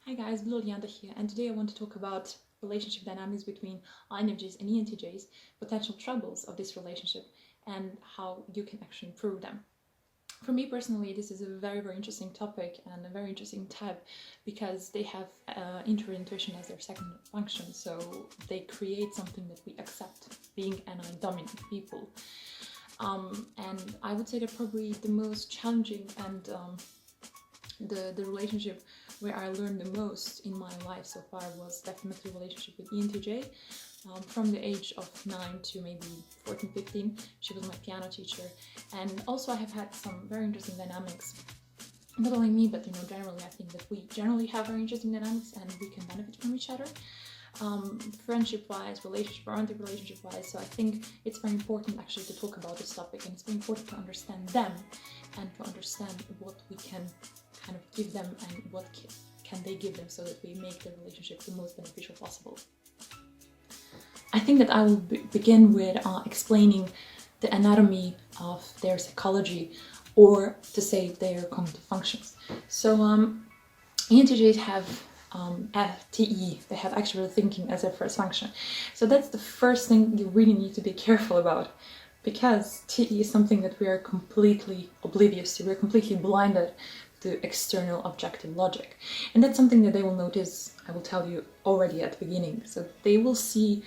Hi guys, Liliana here, and today I want to talk about relationship dynamics between INFJs and ENTJs, potential troubles of this relationship, and how you can actually improve them. For me personally, this is a very interesting topic and a very interesting type because they have intuition as their second function, so they create something that we accept, being dominant people. And I would say they're probably the most challenging and the relationship where I learned the most in my life so far was definitely a relationship with ENTJ. From the age of 9 to maybe 14, 15, she was my piano teacher. And also I have had some very interesting dynamics. Not only me, but generally I think that we generally have very interesting dynamics and we can benefit from each other. Friendship-wise, romantic relationship-wise. So I think it's very important actually to talk about this topic, and it's very important to understand them and to understand what we can kind of give them and what can they give them so that we make the relationship the most beneficial possible. I think that I will begin with explaining the anatomy of their psychology, or to say their cognitive functions. So ENTJs have TE, they have actual thinking as their first function. So that's the first thing you really need to be careful about, because TE is something that we are completely oblivious to, we're completely blinded to external objective logic. And that's something that they will notice, I will tell you already at the beginning. So they will see,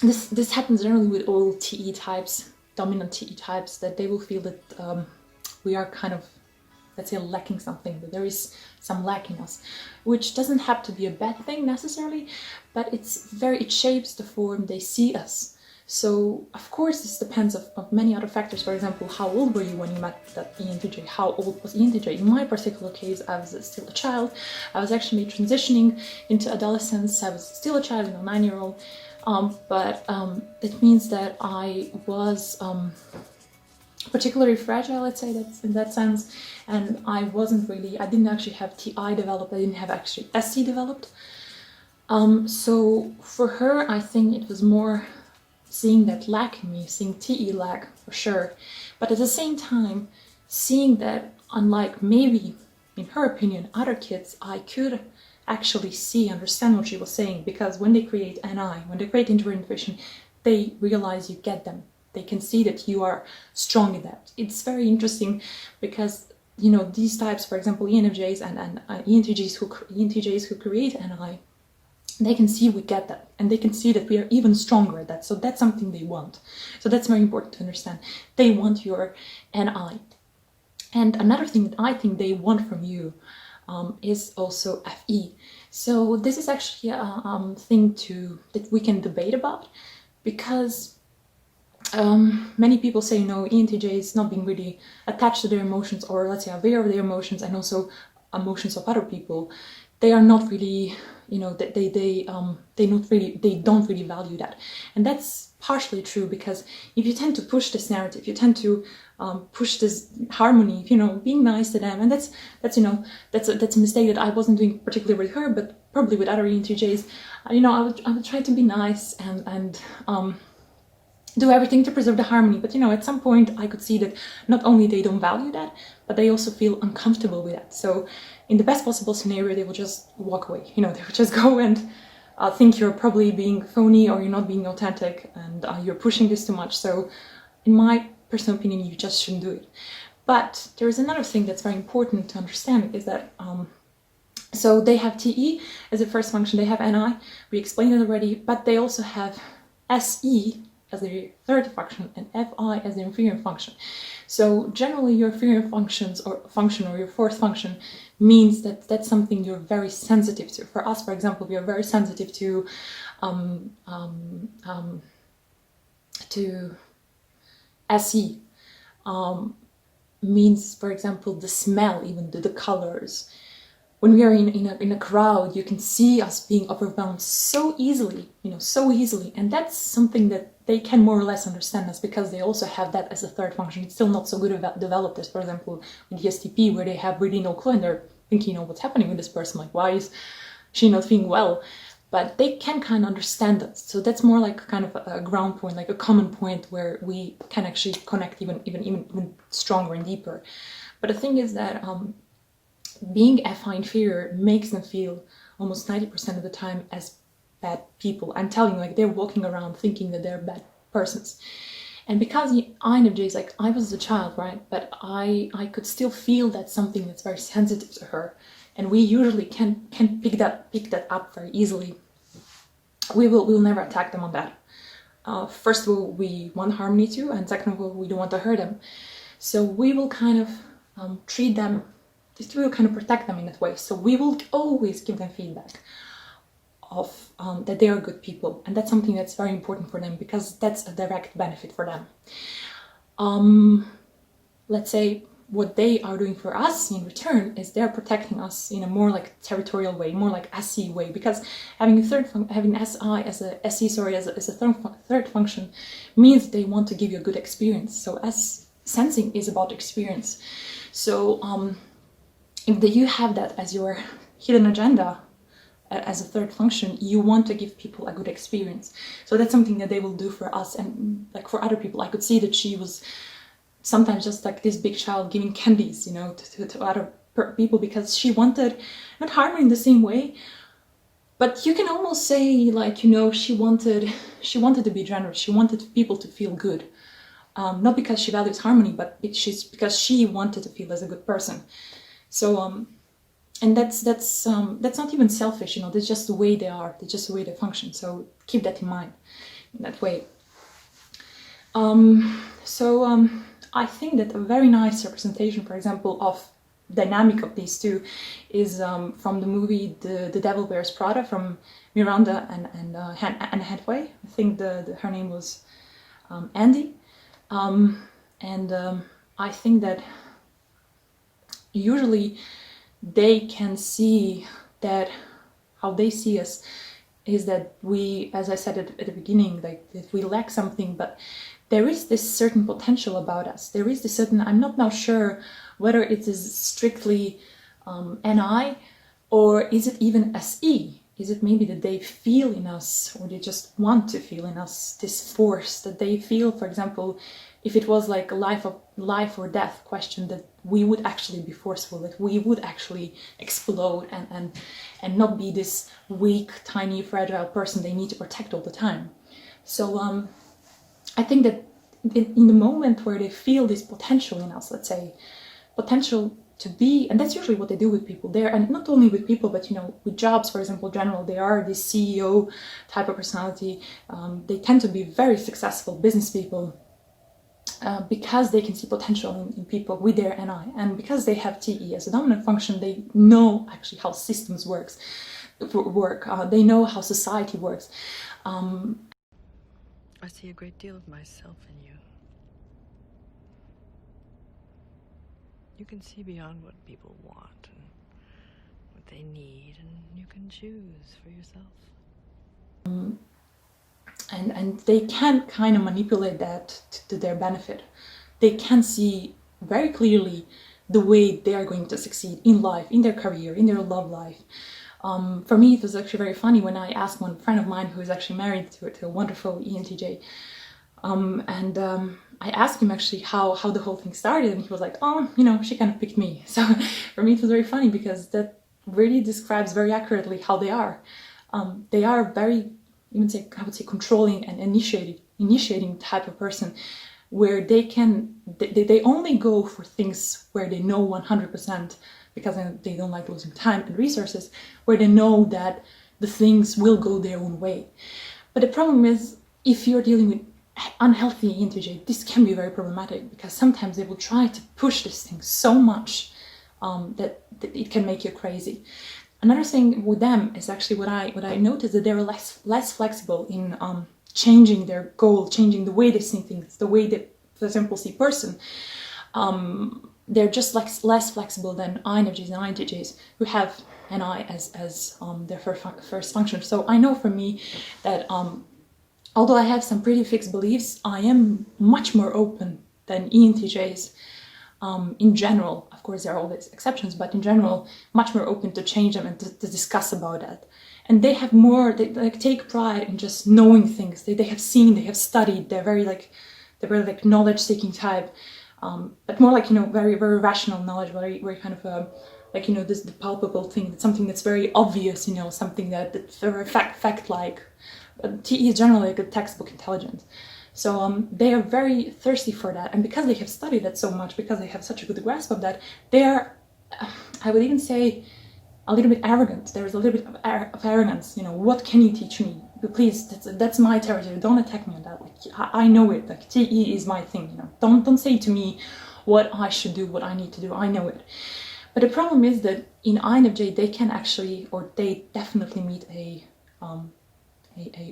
this happens generally with all TE types, dominant TE types, that they will feel that we are kind of, let's say, lacking something, that there is some lack in us, which doesn't have to be a bad thing necessarily, but it shapes the form they see us. So of course this depends of many other factors. For example, how old were you when you met that ENTJ? How old was ENTJ? In my particular case, I was still a child. I was actually transitioning into adolescence. I was still a child, 9-year-old, but it means that I was particularly fragile, let's say, that's in that sense, and I didn't actually have TI developed, I didn't have actually SC developed. So for her, I think it was more seeing that lack in me, seeing TE lack for sure, but at the same time seeing that, unlike maybe in her opinion other kids, I could actually understand what she was saying, because when they create NI, when they create intuition, they realize you get them. They can see that you are strong in that. It's very interesting because these types, for example ENFJs and ENTJs who create NI, they can see we get that, and they can see that we are even stronger at that. So that's something they want. So that's very important to understand. They want your NI. And another thing that I think they want from you is also FE. So this is actually a thing that we can debate about, because many people say, ENTJs not being really attached to their emotions, or let's say aware of their emotions and also emotions of other people. They are not really, they don't really value that. And that's partially true, because if you tend to push this narrative, you tend to push this harmony, being nice to them, and that's a mistake that I wasn't doing particularly with her, but probably with other ENTJs. I would try to be nice and do everything to preserve the harmony, but at some point I could see that not only they don't value that, but they also feel uncomfortable with that. So in the best possible scenario, they will just walk away. They will just go and think you're probably being phony, or you're not being authentic, and you're pushing this too much. So in my personal opinion, you just shouldn't do it. But there is another thing that's very important to understand, is that so they have TE as a first function, they have NI, we explained it already, but they also have SE as their third function and FI as their inferior function. So generally your inferior function or your fourth function means that that's something you're very sensitive to. For us, for example, we are very sensitive to SE. Means, for example, the smell, even the colors. When we are in a crowd, you can see us being overwhelmed so easily, so easily. And that's something that they can more or less understand us, because they also have that as a third function. It's still not so good developed as, for example, in the STP, where they have really no clue and they're thinking, what's happening with this person? Like, why is she not feeling well? But they can kind of understand us. So that's more like kind of a ground point, like a common point where we can actually connect even stronger and deeper. But the thing is that being FI inferior makes them feel almost 90% of the time as bad people. I'm telling you, like, they're walking around thinking that they're bad persons. And because INFJs, like, I was a child, right? But I could still feel that something that's very sensitive to her. And we usually can pick that up very easily. We'll never attack them on that. First of all, we want harmony too, and second of all, we don't want to hurt them. So we will kind of treat them, we will kind of protect them in that way. So we will always give them feedback of that they are good people, and that's something that's very important for them because that's a direct benefit for them. Let's say what they are doing for us in return is they're protecting us in a more like territorial way, more like SE way, because having SI as a SE, as a third function means they want to give you a good experience. So as sensing is about experience. So if you have that as your hidden agenda as a third function, you want to give people a good experience. So that's something that they will do for us, and like for other people. I could see that she was sometimes just like this big child giving candies, you know, to other people because she wanted not harmony in the same way, but you can almost say, like, you know, she wanted to be generous. She wanted people to feel good, not because she values harmony, but because she wanted to feel as a good person. So and that's not even selfish, you know. That's just the way they are. That's just the way they function. So keep that in mind in that way. I think that a very nice representation, for example, of dynamic of these two is from the movie The Devil Wears Prada, from Miranda and Anne Hathaway. I think her name was Andy. I think that usually they can see that how they see us is that we, as I said at the beginning, like that we lack something, but there is this certain potential about us. There is this certain, I'm not now sure whether it is strictly NI or is it even SE? Is it maybe that they feel in us, or they just want to feel in us this force that they feel, for example, if it was like a life or death question, that we would actually be forceful, that we would actually explode and not be this weak, tiny, fragile person they need to protect all the time. So I think that in the moment where they feel this potential in us, let's say, potential to be, and that's usually what they do with people there, and not only with people, but, you know, with jobs, for example, in general, they are this CEO type of personality. They tend to be very successful business people because they can see potential in people with their NI, and because they have TE as a dominant function, they know actually how systems work. They know how society works. I see a great deal of myself in you. You can see beyond what people want and what they need, and you can choose for yourself. And they can kind of manipulate that to their benefit. They can see very clearly the way they are going to succeed in life, in their career, in their love life. For me, it was actually very funny when I asked one friend of mine who is actually married to a wonderful ENTJ, I asked him actually how the whole thing started, and he was like, oh, you know, she kind of picked me. So for me, it was very funny because that really describes very accurately how they are. They are very, I would say controlling and initiating type of person, where they only go for things where they know 100%, because they don't like losing time and resources, where they know that the things will go their own way. But the problem is, if you're dealing with unhealthy ENTJ, this can be very problematic, because sometimes they will try to push this thing so much that it can make you crazy. Another thing with them is actually what I noticed, that they're less flexible in changing their goal, changing the way they see things, the way they, for example, see person. They're just less flexible than INFJs and INTJs, who have NI as their first function. So I know for me that although I have some pretty fixed beliefs, I am much more open than ENTJs in general. Of course, there are always exceptions, but in general, much more open to change them and to discuss about that. And they have more, they like take pride in just knowing things. They have seen, they have studied. They're very knowledge-seeking type, but more like, you know, very very rational knowledge, very kind of like, you know, this the palpable thing, something that's very obvious, you know, something that's very fact-like. TE is generally like a textbook intelligence. So they are very thirsty for that, and because they have studied that so much, because they have such a good grasp of that, they are, I would even say, a little bit arrogant. There is a little bit of arrogance, you know, what can you teach me? Please, that's my territory, don't attack me on that. Like, I know it, like, TE is my thing, you know, don't say to me what I should do, what I need to do, I know it. But the problem is that in INFJ, they can actually, or they definitely meet a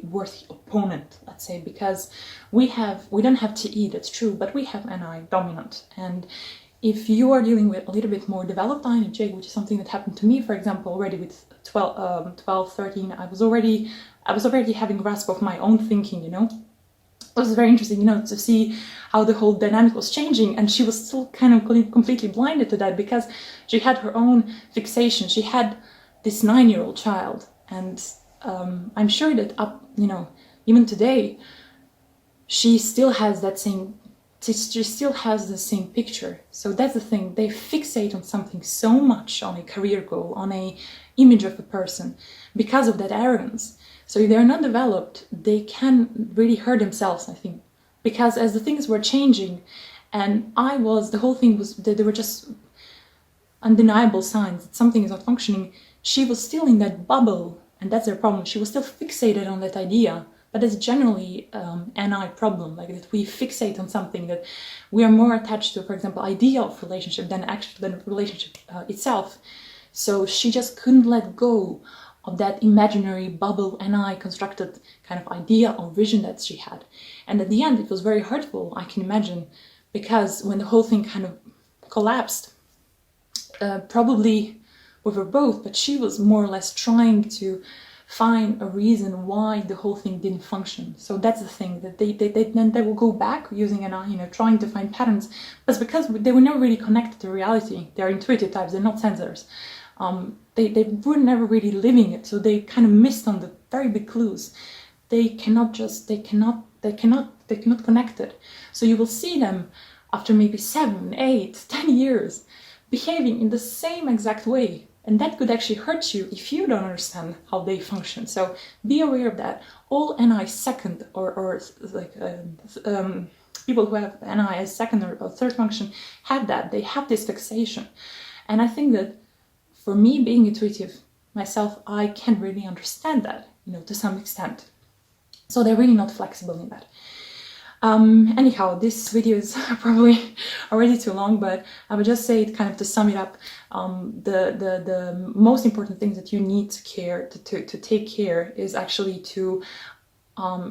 worthy opponent, let's say, because we don't have TE, that's true, but we have NI dominant. And if you are dealing with a little bit more developed INFJ, which is something that happened to me, for example, already with 12, 13, I was already having grasp of my own thinking, you know. It was very interesting, you know, to see how the whole dynamic was changing, and she was still kind of completely blinded to that because she had her own fixation. She had this 9-year-old child, and I'm sure that you know, even today, she still has that same. She still has the same picture. So that's the thing. They fixate on something so much, on a career goal, on a image of a person, because of that arrogance. So if they're not developed, they can really hurt themselves, I think, because as the things were changing, and the whole thing was that there were just undeniable signs that something is not functioning. She was still in that bubble. And that's their problem. She was still fixated on that idea, but that's generally an NI problem, like that we fixate on something, that we are more attached to, for example, idea of relationship than relationship itself. So she just couldn't let go of that imaginary bubble NI constructed kind of idea or vision that she had. And at the end, it was very hurtful, I can imagine, because when the whole thing kind of collapsed, probably with her both, but she was more or less trying to find a reason why the whole thing didn't function. So that's the thing, that they will go back using an eye, you know, trying to find patterns, but it's because they were never really connected to reality. They're intuitive types, they're not sensors. They were never really living it, so they kind of missed on the very big clues. They cannot connect it. So you will see them after maybe 7, 8, 10 years behaving in the same exact way. And that could actually hurt you if you don't understand how they function. So be aware of that. All NI second or people who have NI as second or third function have that. They have this fixation. And I think that for me, being intuitive myself, I can really understand that, you know, to some extent. So they're really not flexible in that. Anyhow, this video is probably already too long, but I would just say, kind of to sum it up, the most important things that you need to take care is actually to,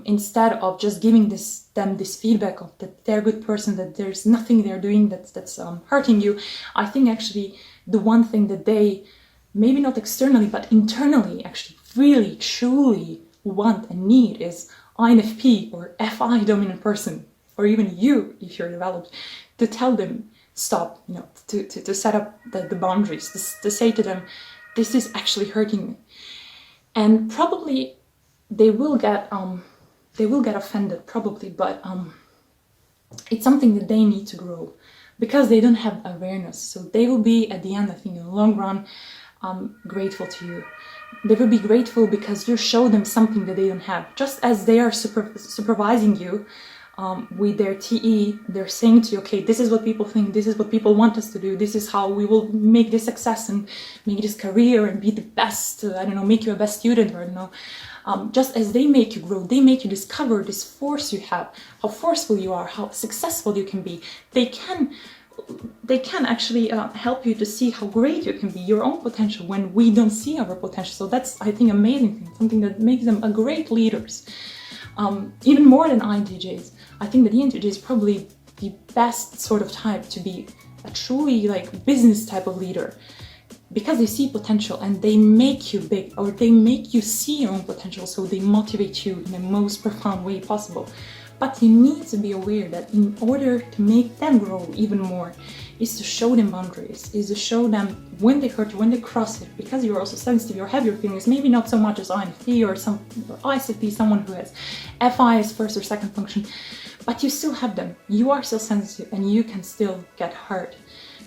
instead of just giving them this feedback of that they're a good person, that there's nothing they're doing that's hurting you, I think actually the one thing that they, maybe not externally, but internally actually really, truly want and need is INFP or FI dominant person, or even you, if you're developed, to tell them stop, you know, to set up the boundaries, to say to them, this is actually hurting me. And probably they will get offended, probably, but it's something that they need to grow, because they don't have awareness. So they will be, at the end, I think, in the long run, grateful to you. They will be grateful because you show them something that they don't have. Just as they are supervising you with their TE, they're saying to you, okay, this is what people think, this is what people want us to do, this is how we will make this success and make this career and be the best, I don't know, make you a best student, or I don't know. Just as they make you grow, they make you discover this force you have, how forceful you are, how successful you can be. They can actually help you to see how great you can be, your own potential, when we don't see our potential. So that's, I think, amazing thing, something that makes them a great leaders. Even more than INTJs. I think that the ENTJ is probably the best sort of type to be a truly like business type of leader, because they see potential and they make you big, or they make you see your own potential, so they motivate you in the most profound way possible. But you need to be aware that in order to make them grow even more, is to show them boundaries, is to show them when they hurt you, when they cross it, because you're also sensitive, you have your feelings, maybe not so much as INFP or some ISFP, someone who has FI as first or second function, but you still have them, you are still sensitive and you can still get hurt.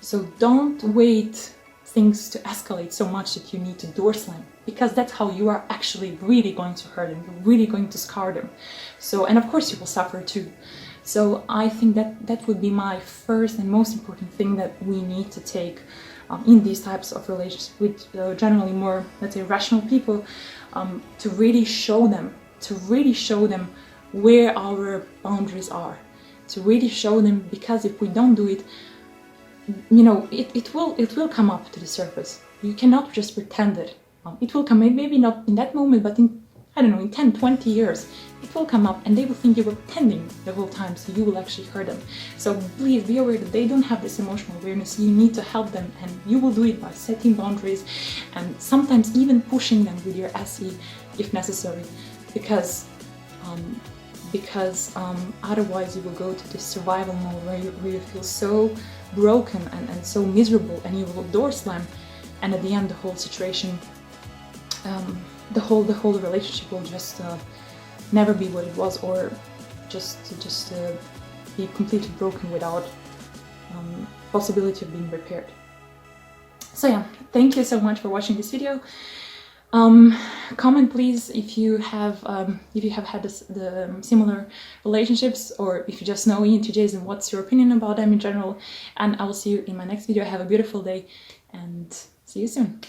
So don't wait things to escalate so much that you need to door slam, because that's how you are actually really going to hurt them, you're really going to scar them. So, and of course you will suffer too. So I think that would be my first and most important thing that we need to take in these types of relationships with generally more, let's say, rational people, to really show them where our boundaries are, to really show them, because if we don't do it, you know, it will come up to the surface. You cannot just pretend it. It will come, maybe not in that moment, but in, I don't know, in 10, 20 years, it will come up and they will think you were pretending the whole time, so you will actually hurt them. So please be aware that they don't have this emotional awareness. You need to help them, and you will do it by setting boundaries and sometimes even pushing them with your SE if necessary, because otherwise you will go to this survival mode where you feel so broken and so miserable, and you will door slam, and at the end the whole situation, the whole relationship will just never be what it was, or just be completely broken without possibility of being repaired. So yeah, thank you so much for watching this video. Comment please if you have had the similar relationships, or if you just know ENTJs and what's your opinion about them in general. And I will see you in my next video. Have a beautiful day and see you soon.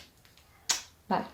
Bye.